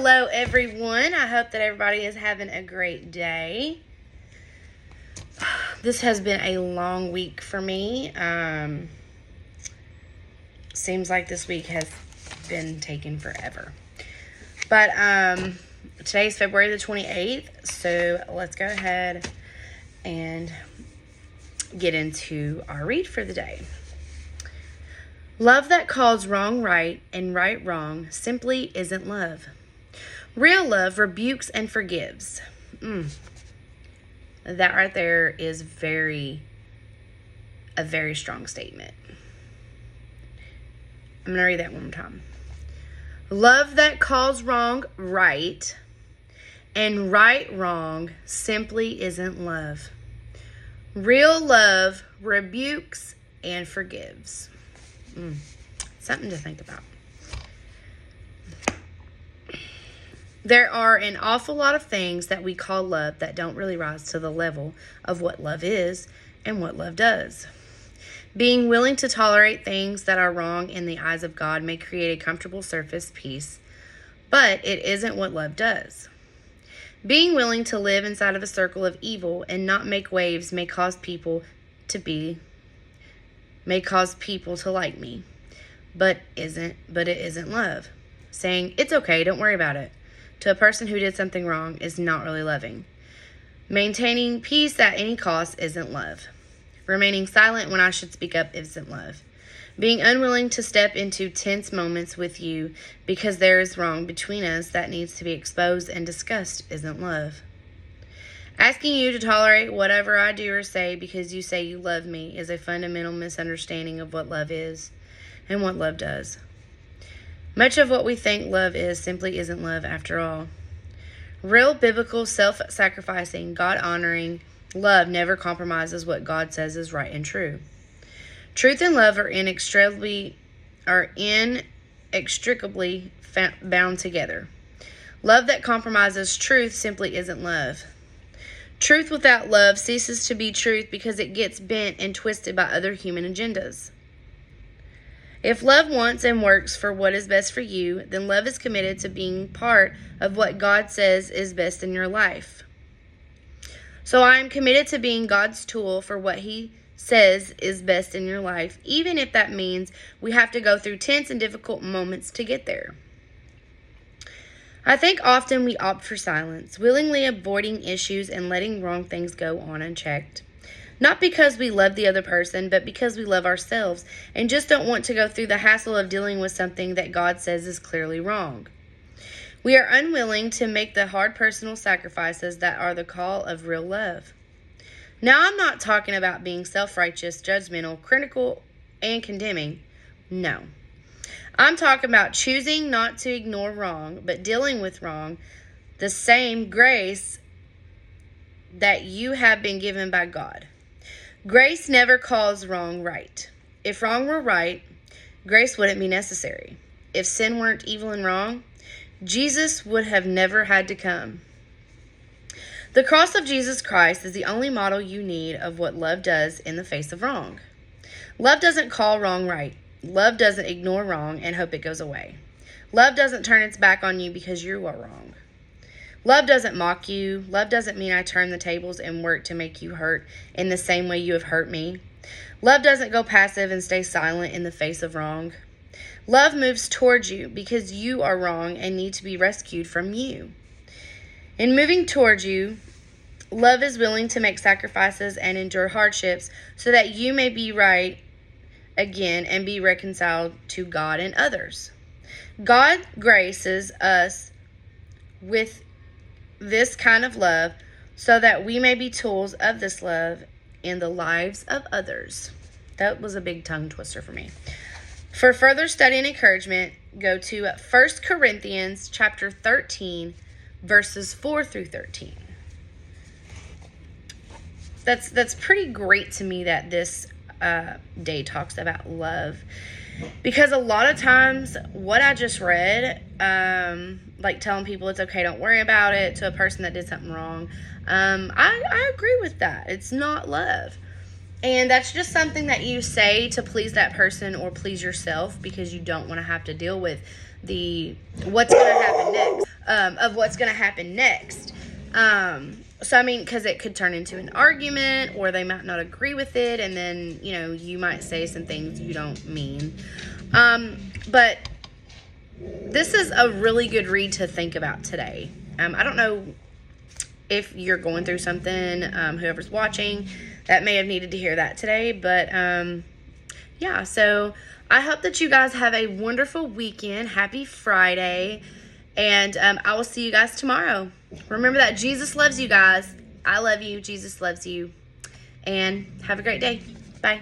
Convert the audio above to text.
Hello everyone, I hope that everybody is having a great day. This has been a long week for me. Seems like this week has been taking forever. But today is February the 28th, so let's go ahead and get into our read for the day. Love that calls wrong right and right wrong simply isn't love. Real love rebukes and forgives. That right there is a very strong statement. I'm going to read that one more time. Love that calls wrong right and right wrong simply isn't love. Real love rebukes and forgives. Something to think about. There are an awful lot of things that we call love that don't really rise to the level of what love is and what love does. Being willing to tolerate things that are wrong in the eyes of God may create a comfortable surface peace, but it isn't what love does. Being willing to live inside of a circle of evil and not make waves may cause people to like me, but it isn't love. Saying, it's okay, don't worry about it, to a person who did something wrong is not really loving. Maintaining peace at any cost isn't love. Remaining silent when I should speak up isn't love. Being unwilling to step into tense moments with you because there is wrong between us that needs to be exposed and discussed isn't love. Asking you to tolerate whatever I do or say because you say you love me is a fundamental misunderstanding of what love is and what love does. Much of what we think love is simply isn't love after all. Real biblical, self-sacrificing, God-honoring love never compromises what God says is right and true. Truth and love are inextricably bound together. Love that compromises truth simply isn't love. Truth without love ceases to be truth because it gets bent and twisted by other human agendas. If love wants and works for what is best for you, then love is committed to being part of what God says is best in your life. So I am committed to being God's tool for what He says is best in your life, even if that means we have to go through tense and difficult moments to get there. I think often we opt for silence, willingly avoiding issues and letting wrong things go on unchecked. Not because we love the other person, but because we love ourselves and just don't want to go through the hassle of dealing with something that God says is clearly wrong. We are unwilling to make the hard personal sacrifices that are the call of real love. Now, I'm not talking about being self-righteous, judgmental, critical, and condemning. No. I'm talking about choosing not to ignore wrong, but dealing with wrong the same grace that you have been given by God. Grace never calls wrong right. If wrong were right, grace wouldn't be necessary. If sin weren't evil and wrong, Jesus would have never had to come. The cross of Jesus Christ is the only model you need of what love does in the face of wrong. Love doesn't call wrong right. Love doesn't ignore wrong and hope it goes away. Love doesn't turn its back on you because you are wrong. Love doesn't mock you. Love doesn't mean I turn the tables and work to make you hurt in the same way you have hurt me. Love doesn't go passive and stay silent in the face of wrong. Love moves towards you because you are wrong and need to be rescued from you. In moving towards you, love is willing to make sacrifices and endure hardships so that you may be right again and be reconciled to God and others. God graces us with this kind of love so that we may be tools of this love in the lives of others. That was a big tongue twister for me. For further study and encouragement, go to 1 Corinthians chapter 13, verses 4 through 13. That's pretty great to me that this day talks about love, because a lot of times what I just read, like telling people it's okay, don't worry about it, to a person that did something wrong, I agree with that. It's not love. And that's just something that you say to please that person or please yourself because you don't want to have to deal with what's going to happen next. of what's going to happen next. So, I mean, because it could turn into an argument, or they might not agree with it, and then, you know, you might say some things you don't mean. But this is a really good read to think about today. I don't know if you're going through something, whoever's watching, that may have needed to hear that today. But, yeah, so I hope that you guys have a wonderful weekend. Happy Friday. And I will see you guys tomorrow. Remember that Jesus loves you guys. I love you. Jesus loves you. And have a great day. Bye.